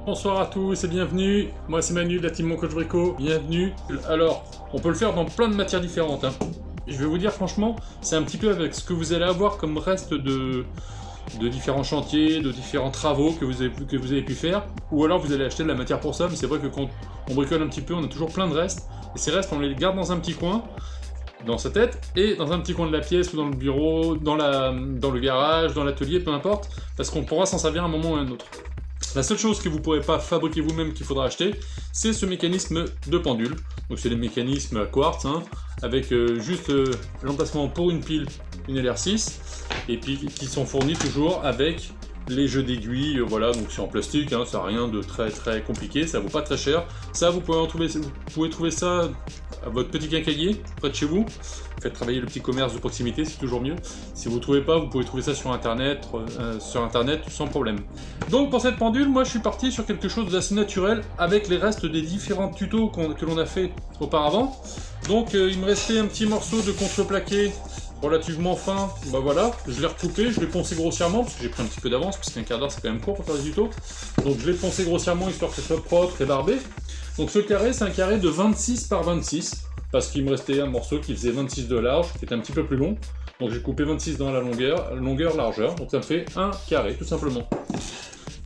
Bonsoir à tous et bienvenue, moi c'est Manu de la team Mon Coach Brico, bienvenue. Alors, on peut le faire dans plein de matières différentes, hein. Je vais vous dire franchement, c'est un petit peu avec ce que vous allez avoir comme reste de différents chantiers, de différents travaux que vous avez pu faire, ou alors vous allez acheter de la matière pour ça, mais c'est vrai que quand on bricole un petit peu, on a toujours plein de restes, et ces restes on les garde dans un petit coin, dans sa tête, et dans un petit coin de la pièce, ou dans le bureau, dans le garage, dans l'atelier, peu importe, parce qu'on pourra s'en servir à un moment ou à un autre. La seule chose que vous ne pourrez pas fabriquer vous-même qu'il faudra acheter, c'est ce mécanisme de pendule. Donc c'est des mécanismes à quartz, hein, avec juste l'emplacement pour une pile, une LR6, et puis qui sont fournis toujours avec les jeux d'aiguilles, voilà, donc c'est en plastique, hein, ça n'a rien de très compliqué, ça vaut pas très cher. Ça, vous pouvez trouver ça à votre petit quincaillier, près de chez vous. Faites travailler le petit commerce de proximité, c'est toujours mieux. Si vous ne trouvez pas, vous pouvez trouver ça sur internet sans problème. Donc pour cette pendule, moi je suis parti sur quelque chose d'assez naturel avec les restes des différents tutos que l'on a fait auparavant. Donc il me restait un petit morceau de contreplaqué relativement fin, bah voilà, je l'ai recoupé, je l'ai poncé grossièrement, parce que j'ai pris un petit peu d'avance, parce qu'un quart d'heure c'est quand même court pour faire des tutos. Donc je l'ai poncé grossièrement histoire que ce soit propre et barbé. Donc ce carré, c'est un carré de 26 par 26, parce qu'il me restait un morceau qui faisait 26 de large, qui était un petit peu plus long. Donc j'ai coupé 26 dans la longueur, largeur, donc ça me fait un carré, tout simplement.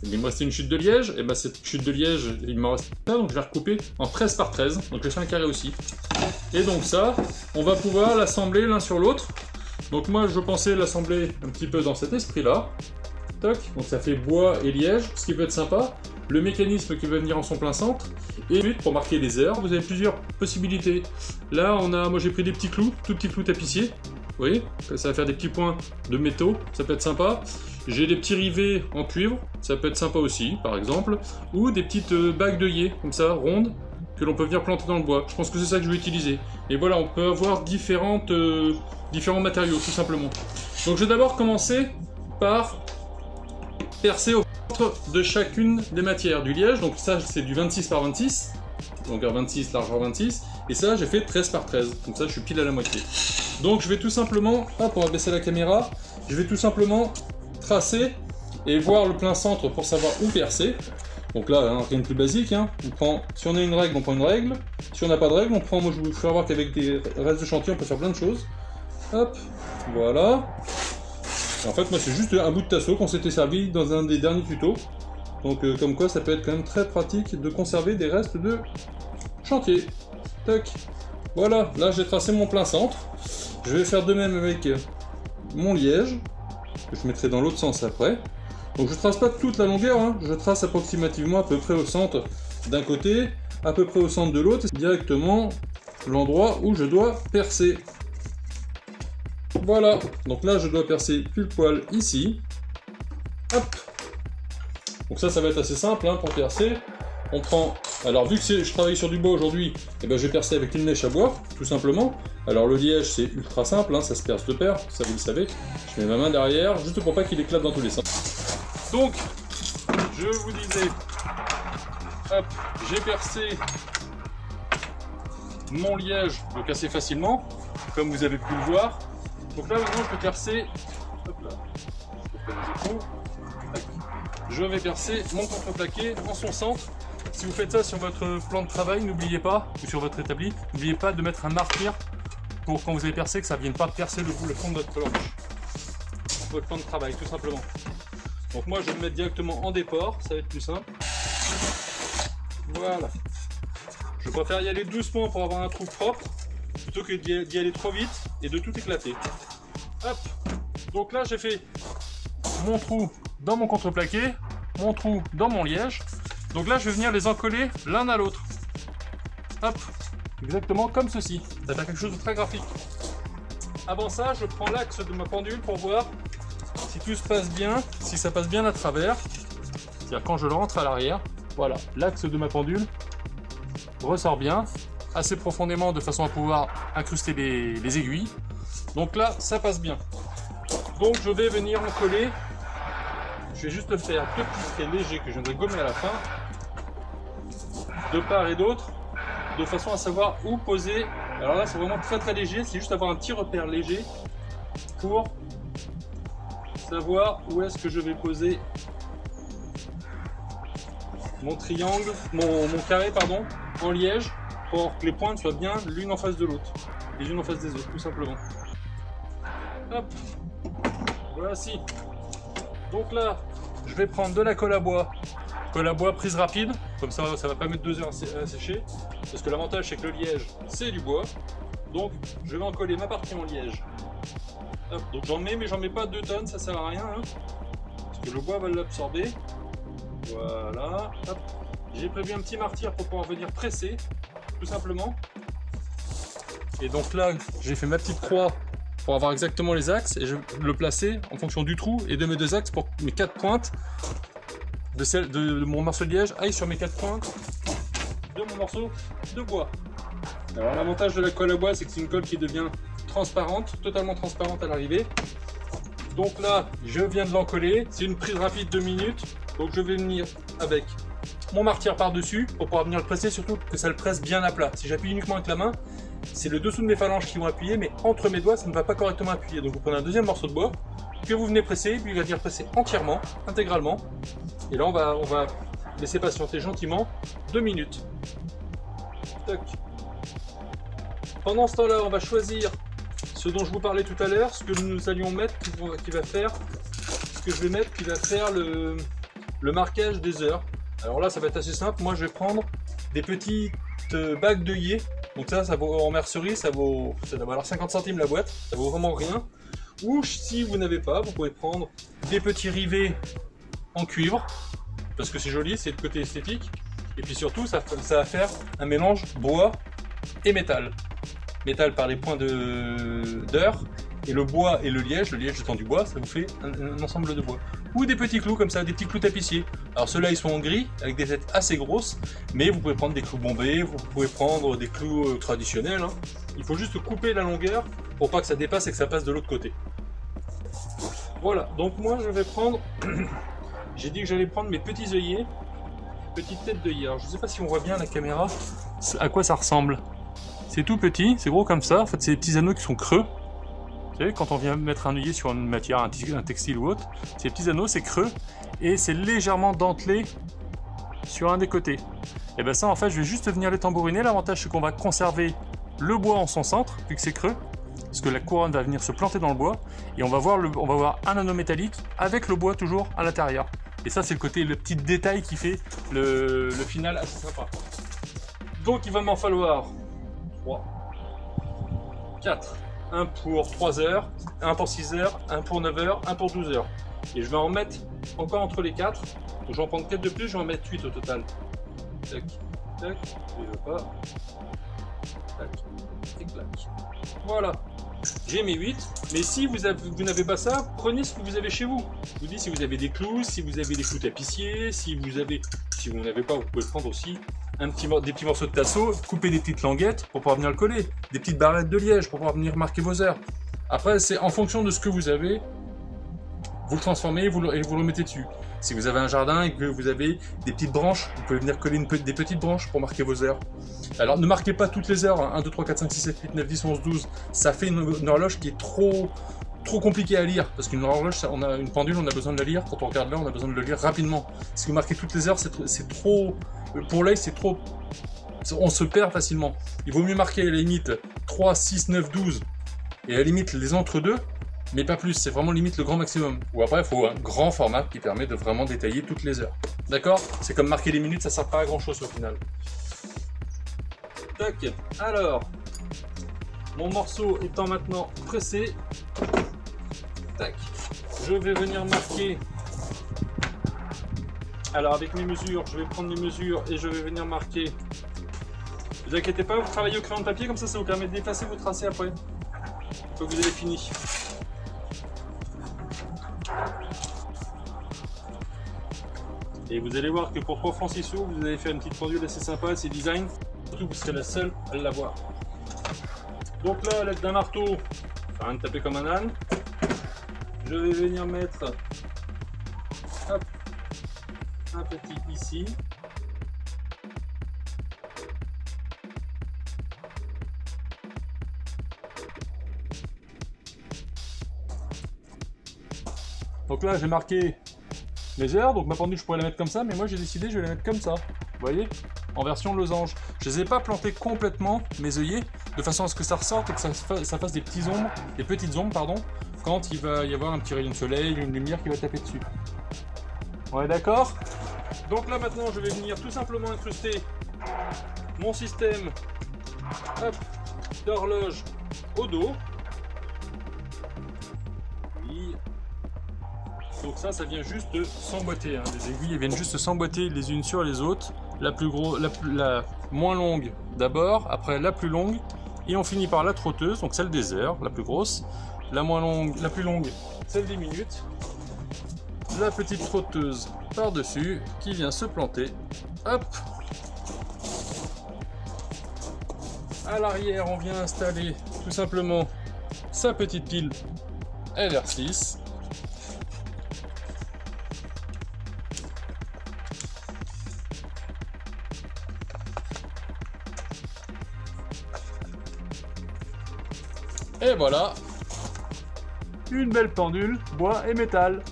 Il me restait une chute de liège, et bah cette chute de liège, il m'en reste ça, donc je l'ai recoupé en 13 par 13, donc j'ai fait un carré aussi. Et donc ça, on va pouvoir l'assembler l'un sur l'autre. Donc moi je pensais l'assembler un petit peu dans cet esprit-là. Toc, donc ça fait bois et liège, ce qui peut être sympa. Le mécanisme qui va venir en son plein centre. Et ensuite, pour marquer les heures, vous avez plusieurs possibilités. Là, moi j'ai pris des petits clous, tout petits clous tapissiers. Vous voyez, ça va faire des petits points de métaux, ça peut être sympa. J'ai des petits rivets en cuivre, ça peut être sympa aussi, par exemple. Ou des petites bagues d'œillet, comme ça, rondes, que l'on peut venir planter dans le bois. Je pense que c'est ça que je vais utiliser. Et voilà, on peut avoir différents matériaux, tout simplement. Donc je vais d'abord commencer par percer au centre de chacune des matières. Du liège, donc ça c'est du 26 par 26, longueur 26, largeur 26, et ça j'ai fait 13 par 13, donc ça je suis pile à la moitié. Donc je vais tout simplement, hop, on va baisser la caméra, je vais tout simplement tracer et voir le plein centre pour savoir où percer. Donc là, hein, rien de plus basique, hein. Si on a une règle, on prend une règle, si on n'a pas de règle, on prend, moi je vous fais voir qu'avec des restes de chantier on peut faire plein de choses. Hop, voilà. Et en fait, moi, c'est juste un bout de tasseau qu'on s'était servi dans un des derniers tutos. Donc, comme quoi, ça peut être quand même très pratique de conserver des restes de chantier. Tac. Voilà, là, j'ai tracé mon plein centre. Je vais faire de même avec mon liège, que je mettrai dans l'autre sens après. Donc, je trace pas toute la longueur, hein. Je trace approximativement à peu près au centre d'un côté, à peu près au centre de l'autre, directement l'endroit où je dois percer. Voilà, donc là je dois percer pile poil ici. Hop. Donc ça va être assez simple, hein, pour percer. On prend, alors vu que je travaille sur du bois aujourd'hui, eh ben, je vais percer avec une mèche à bois, tout simplement. Alors le liège c'est ultra simple, hein, ça se perce de pair, ça vous le savez. Je mets ma main derrière, juste pour pas qu'il éclate dans tous les sens. Donc, je vous disais, hop, j'ai percé mon liège, donc assez facilement, comme vous avez pu le voir. Donc là maintenant je peux percer, hop là, je vais percer mon contreplaqué en son centre. Si vous faites ça sur votre plan de travail, n'oubliez pas, ou sur votre établi, n'oubliez pas de mettre un marqueur pour quand vous allez percer, que ça ne vienne pas percer le fond de votre planche. Votre plan de travail, tout simplement. Donc moi je vais le mettre directement en déport, ça va être plus simple. Voilà. Je préfère y aller doucement pour avoir un trou propre, plutôt que d'y aller trop vite et de tout éclater. Hop. Donc là j'ai fait mon trou dans mon contreplaqué, mon trou dans mon liège. Donc là je vais venir les encoller l'un à l'autre. Hop. Exactement comme ceci. Ça va faire quelque chose de très graphique. Avant ça, je prends l'axe de ma pendule pour voir si tout se passe bien, si ça passe bien à travers. C'est-à-dire quand je le rentre à l'arrière. Voilà, l'axe de ma pendule ressort bien, assez profondément de façon à pouvoir incruster les aiguilles. Donc là, ça passe bien. Donc je vais venir en coller. Je vais juste faire deux petits traits légers que je viendrai gommer à la fin, de part et d'autre, de façon à savoir où poser. Alors là, c'est vraiment très léger, c'est juste avoir un petit repère léger pour savoir où est-ce que je vais poser mon triangle, mon carré pardon, en liège pour que les pointes soient bien l'une en face de l'autre, les unes en face des autres, tout simplement. Hop, voici. Donc là, je vais prendre de la colle à bois prise rapide, comme ça va pas mettre 2 heures à sécher, parce que l'avantage c'est que le liège c'est du bois, donc je vais en coller ma partie en liège. Hop, donc j'en mets, mais j'en mets pas 2 tonnes, ça sert à rien, hein, parce que le bois va l'absorber. Voilà, hop. J'ai prévu un petit martyr pour pouvoir venir presser, tout simplement. Et donc là, j'ai fait ma petite croix pour avoir exactement les axes, et je vais le placer en fonction du trou et de mes 2 axes pour que mes 4 pointes de mon morceau de liège aillent sur mes 4 pointes de mon morceau de bois. Alors l'avantage de la colle à bois, c'est que c'est une colle qui devient transparente, totalement transparente à l'arrivée. Donc là, je viens de l'encoller, c'est une prise rapide 2 minutes, donc je vais venir avec mon martyr par-dessus pour pouvoir venir le presser, surtout que ça le presse bien à plat. Si j'appuie uniquement avec la main, c'est le dessous de mes phalanges qui vont appuyer, mais entre mes doigts, ça ne va pas correctement appuyer. Donc vous prenez un deuxième morceau de bois que vous venez presser, puis il va venir presser entièrement, intégralement. Et là, on va laisser patienter gentiment 2 minutes. Toc. Pendant ce temps-là, on va choisir ce dont je vous parlais tout à l'heure, ce que nous allions mettre, qui va faire le marquage des heures. Alors là, ça va être assez simple. Moi, je vais prendre des petites bagues d'œillets. Donc ça vaut en mercerie, ça doit valoir 50 centimes la boîte. Ça vaut vraiment rien. Ou si vous n'avez pas, vous pouvez prendre des petits rivets en cuivre, parce que c'est joli, c'est le côté esthétique. Et puis surtout, ça va faire un mélange bois et métal. Métal par les points d'heure, et le bois et le liège étant du bois, ça vous fait un ensemble de bois. Ou des petits clous comme ça, des petits clous tapissiers. Alors ceux-là ils sont en gris, avec des têtes assez grosses, mais vous pouvez prendre des clous bombés, vous pouvez prendre des clous traditionnels. Hein. Il faut juste couper la longueur pour pas que ça dépasse et que ça passe de l'autre côté. Voilà, donc moi je vais prendre, j'ai dit que j'allais prendre mes petits œillets, petites têtes d'œillet. Alors je sais pas si on voit bien la caméra, à quoi ça ressemble. C'est tout petit, c'est gros comme ça, en fait c'est des petits anneaux qui sont creux. Vous savez, quand on vient mettre un œillet sur une matière, un textile ou autre, ces petits anneaux, c'est creux, et c'est légèrement dentelé sur un des côtés. Et bien ça, en fait, je vais juste venir les tambouriner. L'avantage, c'est qu'on va conserver le bois en son centre, vu que c'est creux, parce que la couronne va venir se planter dans le bois, et on va voir un anneau métallique avec le bois toujours à l'intérieur. Et ça, c'est le petit détail qui fait le final assez sympa. Donc, il va m'en falloir 3, 4. Un pour 3 heures, un pour 6 heures, un pour 9 heures, un pour 12 heures. Et je vais en mettre encore entre les 4. Donc je vais en prendre 4 de plus, je vais en mettre 8 au total. Tac, tac, je veux pas. Tac, et clac. Voilà. J'ai mes 8. Mais si vous n'avez pas ça, prenez ce que vous avez chez vous. Je vous dis, si vous avez des clous, si vous avez des clous tapissiers, si vous n'avez pas, vous pouvez prendre aussi des petits morceaux de tasseau, couper des petites languettes pour pouvoir venir le coller, des petites barrettes de liège pour pouvoir venir marquer vos heures. Après, c'est en fonction de ce que vous avez, vous le transformez et vous le mettez dessus. Si vous avez un jardin et que vous avez des petites branches, vous pouvez venir coller des petites branches pour marquer vos heures. Alors ne marquez pas toutes les heures, hein. 1, 2, 3, 4, 5, 6, 7, 8, 9, 10, 11, 12. Ça fait une horloge qui est trop compliqué à lire, parce qu'une horloge, on a une pendule, on a besoin de la lire. Quand on regarde là, on a besoin de le lire rapidement. Si vous marquez toutes les heures, c'est trop... Pour l'œil, c'est trop... On se perd facilement. Il vaut mieux marquer à la limite 3, 6, 9, 12, et à la limite les entre-deux, mais pas plus. C'est vraiment limite le grand maximum. Ou après, il faut un grand format qui permet de vraiment détailler toutes les heures. D'accord? C'est comme marquer les minutes, ça sert pas à grand-chose au final. Tac. Alors, mon morceau étant maintenant pressé, tac, je vais venir marquer. Alors avec mes mesures, je vais prendre mes mesures et je vais venir marquer. Ne vous inquiétez pas, vous travaillez au crayon de papier, comme ça vous permet d'effacer vos tracés après, une fois que vous avez fini. Et vous allez voir que pour 3 francs 6 sous, vous allez faire une petite pendule assez sympa, assez design. Surtout vous serez la seule à l'avoir. Donc là, à l'aide d'un marteau, ça rien de taper comme un âne, je vais venir mettre hop, un petit ici. Donc là, j'ai marqué mes heures, donc ma pendule je pourrais la mettre comme ça, mais moi j'ai décidé je vais la mettre comme ça, vous voyez, en version losange. Je les ai pas plantés complètement, mes œillets, de façon à ce que ça ressorte et que ça fasse des petites ombres, pardon, quand il va y avoir un petit rayon de soleil, une lumière qui va taper dessus. On est d'accord? Donc là maintenant je vais venir tout simplement incruster mon système d'horloge au dos. Donc ça vient juste de s'emboîter, hein. Les aiguilles elles viennent juste s'emboîter les unes sur les autres. La moins longue d'abord, après la plus longue, et on finit par la trotteuse, donc celle des heures, la plus grosse, la plus longue, celle des minutes, la petite trotteuse par-dessus qui vient se planter. Hop. À l'arrière, on vient installer tout simplement sa petite pile LR6. Et voilà, une belle pendule, bois et métal.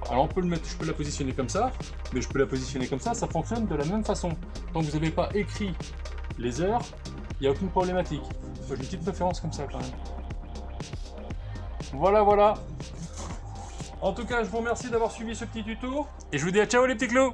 Alors je peux la positionner comme ça, mais je peux la positionner comme ça fonctionne de la même façon. Tant que vous n'avez pas écrit les heures, il n'y a aucune problématique. J'ai une petite préférence comme ça quand même. Voilà, voilà. En tout cas, je vous remercie d'avoir suivi ce petit tuto, et je vous dis à ciao les petits clous.